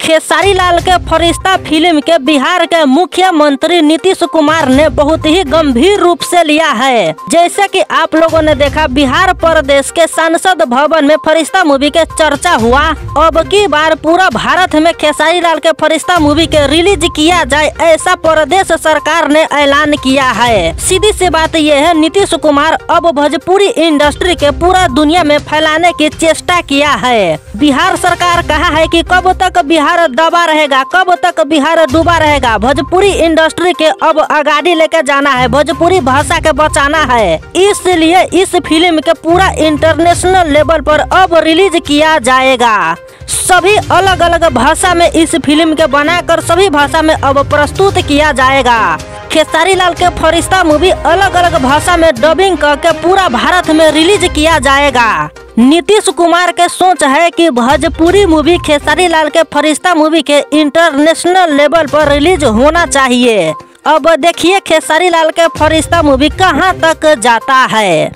खेसारी लाल के फरिश्ता फिल्म के बिहार के मुख्यमंत्री नीतीश कुमार ने बहुत ही गंभीर रूप से लिया है। जैसे कि आप लोगों ने देखा, बिहार प्रदेश के संसद भवन में फरिश्ता मूवी के चर्चा हुआ। अब की बार पूरा भारत में खेसारी लाल के फरिश्ता मूवी के रिलीज किया जाए, ऐसा प्रदेश सरकार ने ऐलान किया है। सीधी सी बात यह है, नीतीश कुमार अब भोजपुरी इंडस्ट्री के पूरा दुनिया में फैलाने की चेष्टा किया है। बिहार सरकार कहा है कि कब तक बिहार दबा रहेगा, कब तक बिहार डूबा रहेगा। भोजपुरी इंडस्ट्री के अब आगाड़ी लेकर जाना है, भोजपुरी भाषा के बचाना है। इसलिए इस फिल्म के पूरा इंटरनेशनल लेवल पर अब रिलीज किया जाएगा। सभी अलग अलग भाषा में इस फिल्म के बनाकर सभी भाषा में अब प्रस्तुत किया जाएगा। खेसारी लाल के फरिश्ता मूवी अलग अलग भाषा में डबिंग करके पूरा भारत में रिलीज किया जाएगा। नीतीश कुमार के सोच है कि भोजपुरी मूवी खेसारी लाल के फरिश्ता मूवी के इंटरनेशनल लेवल पर रिलीज होना चाहिए। अब देखिए खेसारी लाल के फरिश्ता मूवी कहां तक जाता है।